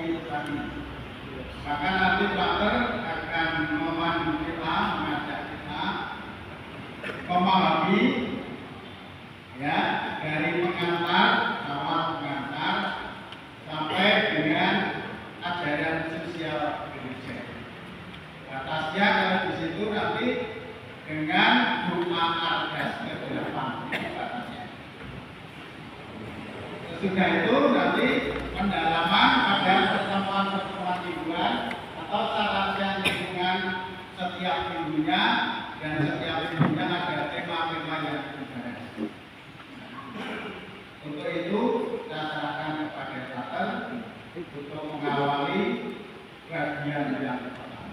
ini tadi. Maka nanti Pater akan memandu kita, mengajak kita memahami ya dari pengantar, awal pengantar sampai dengan ajaran sosial gereja. Batasnya kalau di situ nanti dengan doa argas ke-8 batasnya. Sesudah itu nanti pendalaman pada pertemuan-pertemuan mingguan atau sarana lingkungan setiap minggunya, dan setiap minggunya ada tema-tema yang dibahas. Untuk itu saya serahkan kepada Pater untuk mengawali bagian yang pertama.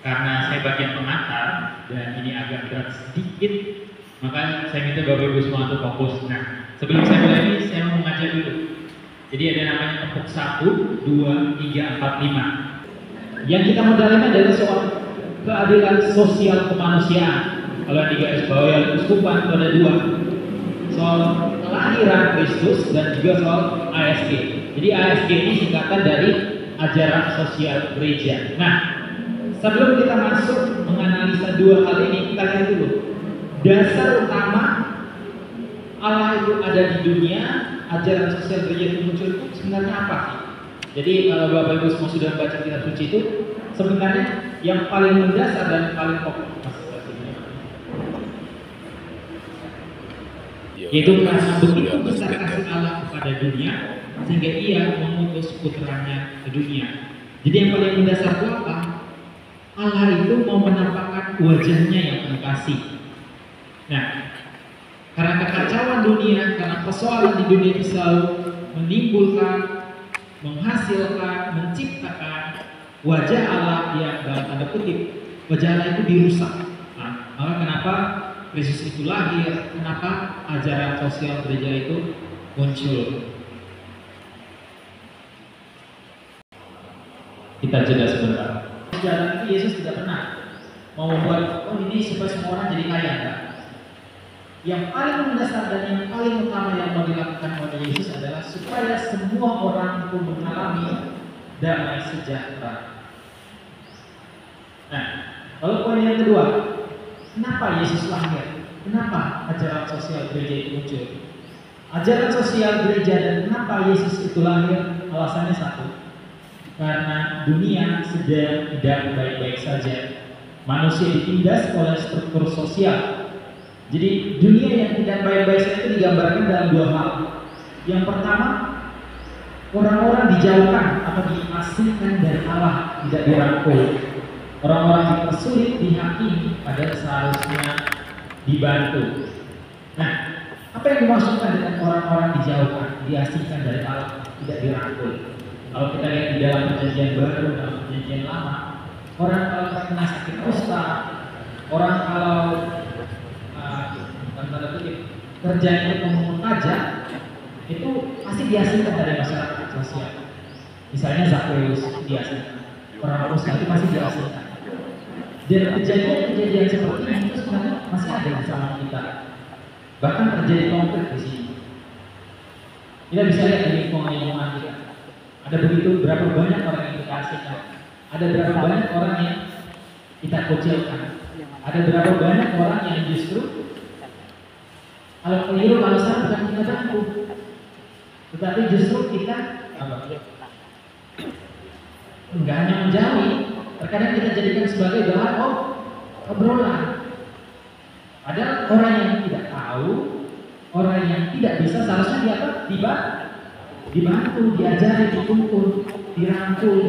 Karena saya bagian pengantar dan ini agak berat sedikit, maka saya minta Bapak Ibu semua untuk fokus. Nah, sebelum saya mulai ini, saya mau mengajak dulu. Jadi ada namanya tepuk 1, 2, 3, 4, 5. Yang kita modalkan adalah soal keadilan sosial kemanusiaan. Kalau di garis bawah yang keuskupan itu ada 2. Soal kelahiran Kristus dan juga soal ASG. Jadi ASG ini singkatan dari ajaran sosial gereja. Nah, sebelum kita masuk menganalisa 2 hal ini, kita lihat dulu. Dasar utama Allah itu ada di dunia, ajaran sosial gereja itu muncul itu sebenarnya apa sih? Jadi kalau Bapak Ibu semua sudah membaca kitab suci itu, sebenarnya yang paling mendasar dan paling pokok yaitu karena begitu besar kasih Allah kepada dunia sehingga Ia mengutus putranya ke dunia. Jadi yang paling mendasar itu apa? Allah itu mau menampakkan wajahnya yang penuh kasih. Nah, karena kekacauan dunia, karena persoalan di dunia itu selalu menimbulkan, menghasilkan, menciptakan wajah Allah yang dalam tanda kutip, wajah Allah itu dirusak. Nah, maka kenapa Kristus itu lahir, kenapa ajaran sosial gereja itu muncul. Kita jeda sebentar. Sejarah itu Yesus tidak pernah mau membuat, oh ini supaya semua orang jadi kaya, enggak? Yang paling mendasar dan yang paling utama yang mau dilakukan oleh Yesus adalah supaya semua orang itu mengalami damai sejahtera. Nah, lalu poin yang kedua, kenapa Yesus lahir? Kenapa ajaran sosial gereja itu muncul? Ajaran sosial gereja dan kenapa Yesus itu lahir? Alasannya satu, karena dunia sedang tidak baik-baik saja. Manusia ditindas oleh struktur sosial. Jadi dunia yang tidak baik-baik saja itu digambarkan dalam 2 hal. Yang pertama, orang-orang dijauhkan atau diasingkan dari Allah, tidak dirangkul. Orang-orang dipersulit, dihakimi, padahal seharusnya dibantu. Nah, apa yang dimaksudkan dengan orang-orang dijauhkan, diasingkan dari Allah, tidak dirangkul? Kalau kita lihat di dalam perjanjian baru, dalam perjanjian lama, orang kalau terkena sakit kusta, orang kalau kerjanya memungut pajak, itu pasti diasingkan dari masyarakat sosial. Misalnya Zakheus diasingkan, orang kusta itu pasti diasingkan. Dan kejadian-kejadian seperti ini itu sebenarnya masih ada di zaman kita. Bahkan terjadi konflik di sini. Kita bisa lihat di lingkungan kita. Ada begitu berapa banyak orang yang kita asingkan. Ada berapa banyak orang yang kita kucilkan. Ada berapa banyak orang yang justru kalau keliru, kalau salah bukan kita bantu, tetapi justru kita enggak hanya menjauhi. Terkadang kita jadikan sebagai bahan obrolan. Padahal orang yang tidak tahu, orang yang tidak bisa seharusnya dibantu, diajari, dituntun, dirangkul.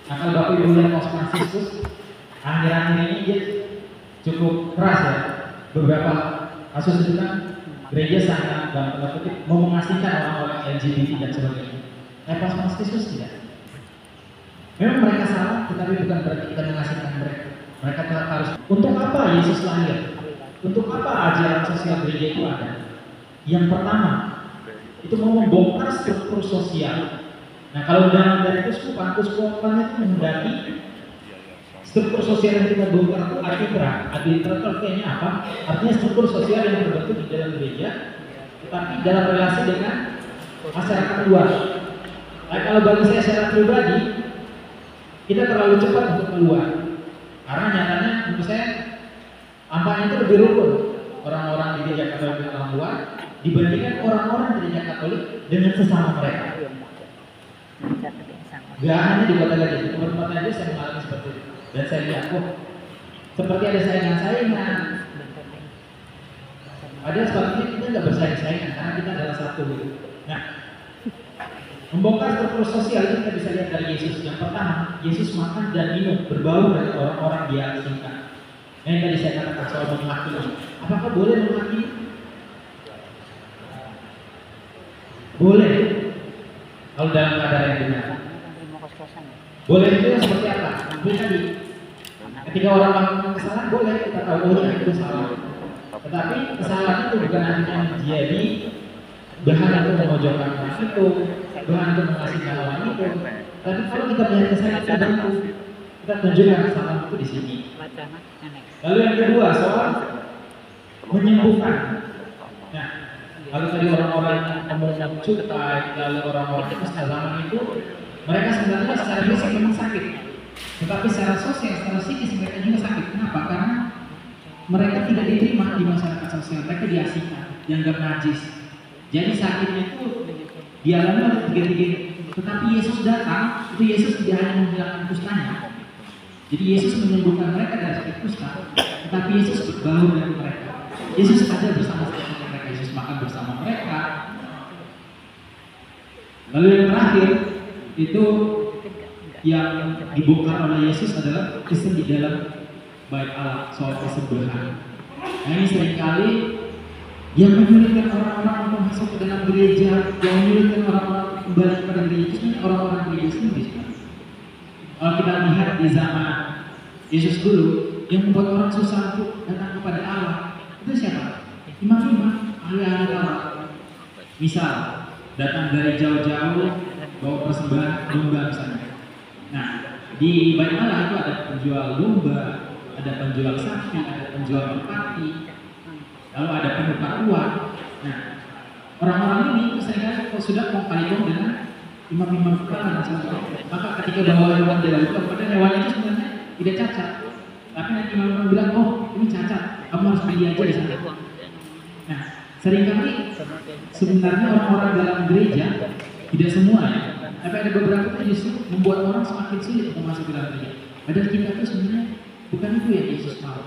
Nah, kalau Bapak Ibu lihat Paus Fransiskus akhir-akhir ini dia cukup keras ya. Beberapa kasus itu kan gereja sangat dalam tanda kutip mau mengasingkan orang-orang LGBT dan sebagainya. Paus Fransiskus tidak. Memang mereka salah, tetapi bukan berarti kita mengasingkan mereka. Mereka tetap harus. Untuk apa Yesus lahir? Untuk apa ajaran sosial gereja itu ada? Yang pertama, itu mau membongkar struktur sosial. Nah, kalau dalam dari keuskupan itu menghendaki struktur sosial yang kita bongkar itu artitra artinya apa? Artinya struktur sosial yang terbentuk di dalam gereja, tetapi dalam relasi dengan masyarakat luar. Nah, kalau bagi saya secara pribadi, kita terlalu cepat untuk keluar. Karena nyatanya menurut saya angkanya itu lebih rukun orang-orang di gereja Katolik dan orang luar dibandingkan orang-orang di gereja Katolik dengan sesama mereka. Gak hanya di kota Gajah, di tempat aja saya mengalami seperti itu. Dan saya lihat, seperti ada saingan-saingan. Ada sepertinya kita nggak bersaing-saingan karena kita adalah satu. Nah, membongkar struktur sosial itu kita bisa lihat dari Yesus. Yang pertama, Yesus makan dan minum berbau dari orang-orang dia asingkan. Nah, yang tadi saya katakan soal menghakimi. Apakah boleh menghakimi? Boleh. Kalau dalam keadaan yang benar. Boleh itu seperti apa? Mungkin tadi, ketika orang melakukan kesalahan boleh kita tahu itu salah. Tetapi kesalahan itu bukan artinya menjadi bahan untuk memojokkan orang itu, bahan untuk mengasihkan orang itu. Tapi kalau kita melihat kesalahan itu, kita tunjukkan kesalahan itu di sini. Lalu yang kedua soal menyembuhkan. Nah, kalau tadi orang-orang yang ngomong cukai, lalu orang-orang zaman itu mereka sebenarnya secara fisik memang sakit, tetapi secara sosial, secara psikis mereka juga sakit. Kenapa? Karena mereka tidak diterima di masyarakat sosial, mereka diasingkan, dianggap najis. Jadi sakitnya itu dialami oleh tiga-tiga. Tetapi Yesus datang, itu Yesus tidak hanya menghilangkan kustanya. Jadi Yesus menyembuhkan mereka dari sakit kusta, tetapi Yesus berbaur dengan mereka. Yesus ada bersama-sama mereka, Yesus makan bersama mereka. Lalu yang terakhir itu yang dibongkar oleh Yesus adalah Kristen di dalam bait Allah, soal kesembelihan. Nah, ini seringkali yang menyulitkan orang-orang untuk masuk ke dalam gereja, yang menyulitkan orang-orang kembali kepada gereja itu sebenarnya orang-orang gereja sendiri. Kalau kita lihat di zaman Yesus dulu, yang membuat orang susah untuk datang kepada Allah itu siapa? Imam-imam, ahli-ahli Taurat. Misal datang dari jauh-jauh bawa persembahan domba misalnya. Nah, di bait Allah itu ada penjual domba, ada penjual sapi, ada penjual merpati, lalu ada penukar uang. Nah, orang-orang ini seringkali kalau sudah mau kalian dengan imam-imam kepala dan sebagainya, maka ketika bawa hewan dari itu, padahal hewan itu sebenarnya tidak cacat, tapi nanti imam-imam bilang, oh ini cacat, kamu harus beli aja di sana. Nah, seringkali sebenarnya orang-orang dalam gereja tidak semua ya, tapi ada beberapa yang justru membuat orang semakin sulit untuk masuk ke dalam gereja. Padahal kita itu sebenarnya bukan itu yang Yesus mau.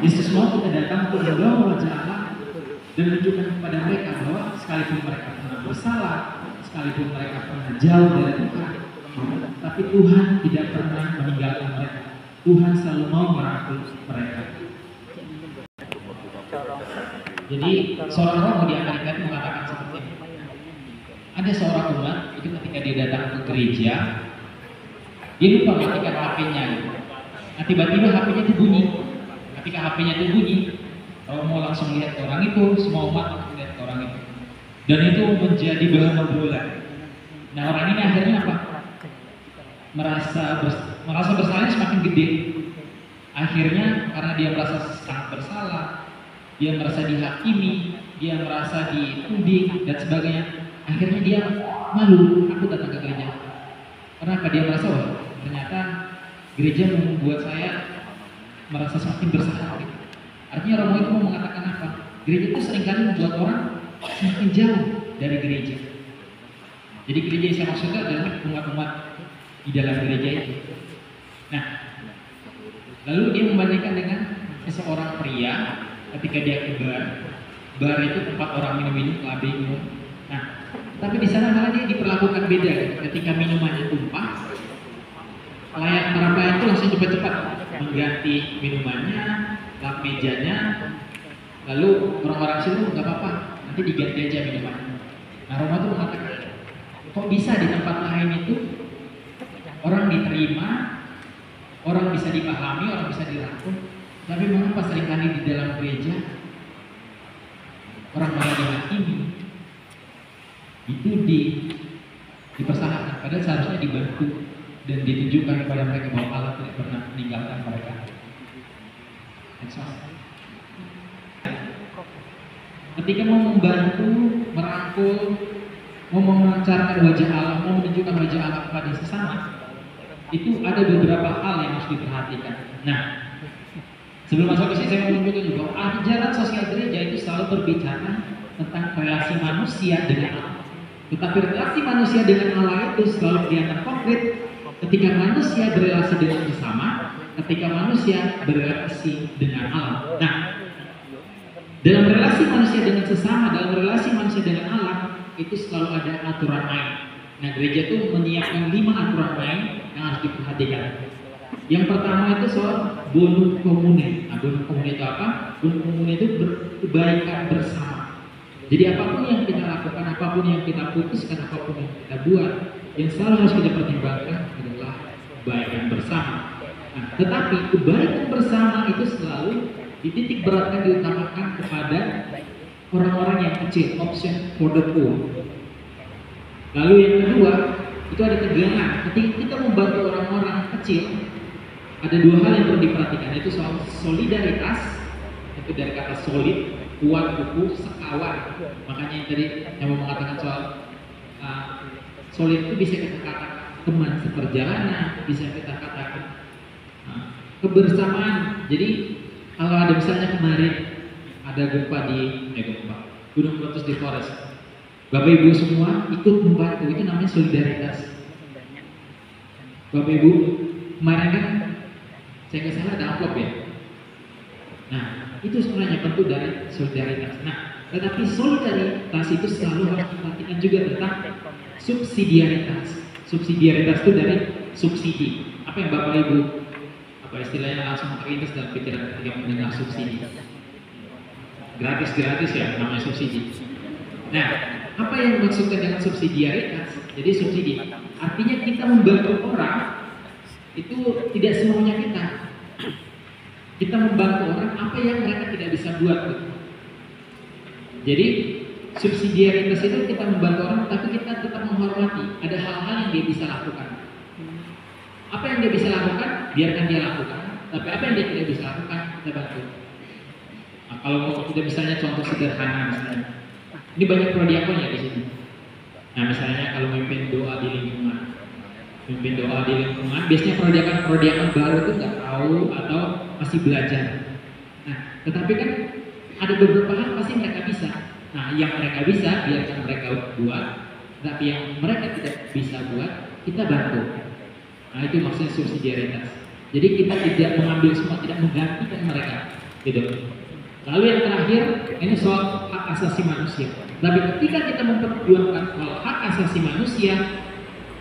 Yesus mau kita datang untuk membawa wajah Allah dan menunjukkan kepada mereka bahwa sekalipun mereka pernah bersalah, sekalipun mereka pernah jauh dari Tuhan, tapi Tuhan tidak pernah meninggalkan mereka. Tuhan selalu mau merangkul mereka. Jadi seorang roh di Amerika itu mengatakan seperti ini. Ada seorang umat itu ketika dia datang ke gereja, dia lupa matikan HP-nya. Nah, tiba-tiba HP-nya itu bunyi. Ketika HP-nya itu bunyi, kalau mau langsung lihat ke orang itu, semua umat langsung lihat ke orang itu. Dan itu menjadi bahan obrolan. Nah, orang ini akhirnya apa? Merasa bersalahnya semakin gede. Akhirnya karena dia merasa sangat bersalah, dia merasa dihakimi, dia merasa dituding dan sebagainya. Akhirnya dia malu, aku datang ke gereja. Kenapa? Dia merasa, wah, ternyata gereja membuat saya merasa semakin bersalah. Artinya Romo itu mau mengatakan apa? Gereja itu seringkali membuat orang semakin jauh dari gereja. Jadi gereja yang saya maksudkan adalah umat-umat di dalam gereja itu. Nah, lalu dia membandingkan dengan seseorang pria ketika dia ke bar. Bar itu tempat orang minum-minum, minum. Nah, tapi di sana malah dia diperlakukan beda. Ketika minumannya tumpah, para pelayan itu langsung cepat-cepat mengganti minumannya, lap mejanya, lalu orang-orang situ nggak apa-apa, nanti diganti aja minumannya. Nah, Roma itu mengatakan, kok bisa di tempat lain itu orang diterima, orang bisa dipahami, orang bisa dirangkul, tapi mengapa seringkali di dalam gereja orang malah dihakimi, dituding, dipersalahkan, padahal seharusnya dibantu dan ditunjukkan kepada mereka bahwa Allah tidak pernah meninggalkan mereka. Ketika mau membantu, merangkul, mau memancarkan wajah Allah, mau menunjukkan wajah Allah kepada sesama, itu ada beberapa hal yang harus diperhatikan. Nah, sebelum masuk ke sini saya mau menunjukkan juga ajaran sosial gereja itu selalu berbicara tentang relasi manusia dengan Allah. Tetapi relasi manusia dengan Allah itu selalu kelihatan konkret ketika manusia berrelasi dengan sesama, ketika manusia berrelasi dengan Allah. Nah, dalam relasi manusia dengan sesama, dalam relasi manusia dengan Allah, itu selalu ada aturan main. Nah, gereja itu menyiapkan 5 aturan main yang harus diperhatikan. Yang pertama itu soal bonum commune. Nah, bonum commune itu apa? Bonum commune itu kebaikan bersama. Jadi apapun yang kita lakukan, apapun yang kita putuskan, apapun yang kita buat, yang selalu harus kita pertimbangkan adalah kebaikan bersama. Nah, tetapi kebaikan bersama itu selalu dititik beratkan, diutamakan kepada orang-orang yang kecil, option for the poor. Lalu yang kedua, itu ada tegangan. Ketika kita membantu orang-orang kecil, ada 2 hal yang perlu diperhatikan, yaitu soal solidaritas, itu dari kata solid, kuat, kukuh, sekawan. Makanya yang tadi yang mau mengatakan soal solid itu bisa kita katakan teman seperjalanan, bisa kita katakan kebersamaan. Jadi kalau ada misalnya kemarin ada gempa di Gunung Meletus di Flores, Bapak Ibu semua ikut membantu, itu namanya solidaritas. Bapak Ibu kemarin kan saya nggak salah ada amplop ya. Nah, itu sebenarnya bentuk dari solidaritas. Nah, tetapi solidaritas itu selalu harus diperhatikan juga tentang subsidiaritas. Subsidiaritas itu dari subsidi. Apa yang Bapak Ibu, apa istilahnya langsung terlintas dalam pikiran ketika mendengar subsidi? Gratis-gratis ya, namanya subsidi. Nah, apa yang dimaksudkan dengan subsidiaritas? Jadi subsidi, artinya kita membantu orang itu tidak semuanya kita. Kita membantu orang apa yang mereka tidak bisa buat. Jadi subsidiaritas itu kita membantu orang, tapi kita tetap menghormati. Ada hal-hal yang dia bisa lakukan. Apa yang dia bisa lakukan, biarkan dia lakukan. Tapi apa yang dia tidak bisa lakukan, kita bantu. Nah, kalau kita misalnya contoh sederhana misalnya, ini banyak prodiakon ya di sini. Nah, misalnya kalau memimpin doa di lingkungan, biasanya prodiakon baru itu nggak tahu atau masih belajar. Nah, tetapi kan ada beberapa hal pasti mereka bisa. Nah, yang mereka bisa biarkan mereka buat, tapi yang mereka tidak bisa buat kita bantu. Nah, itu maksudnya subsidiaritas. Jadi kita tidak mengambil semua, tidak menggantikan mereka, gitu. Lalu yang terakhir ini soal hak asasi manusia. Tapi ketika kita memperjuangkan soal hak asasi manusia,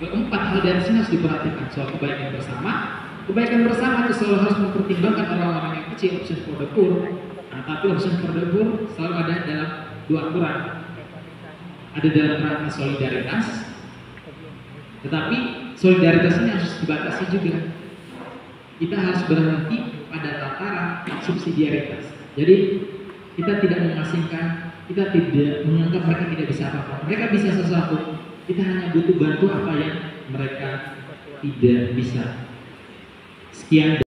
4 hal dari sini harus diperhatikan soal kebaikan bersama. Kebaikan bersama itu selalu harus mempertimbangkan orang-orang yang kecil, option for the poor. Nah, tapi option for the poor selalu ada dalam 2 aturan. Ada dalam rangka solidaritas, tetapi solidaritas ini harus dibatasi juga. Kita harus berhenti pada tataran subsidiaritas. Jadi kita tidak mengasingkan, kita tidak menganggap mereka tidak bisa apa-apa. Mereka bisa sesuatu. Kita hanya butuh bantu apa yang mereka tidak bisa. Sekian.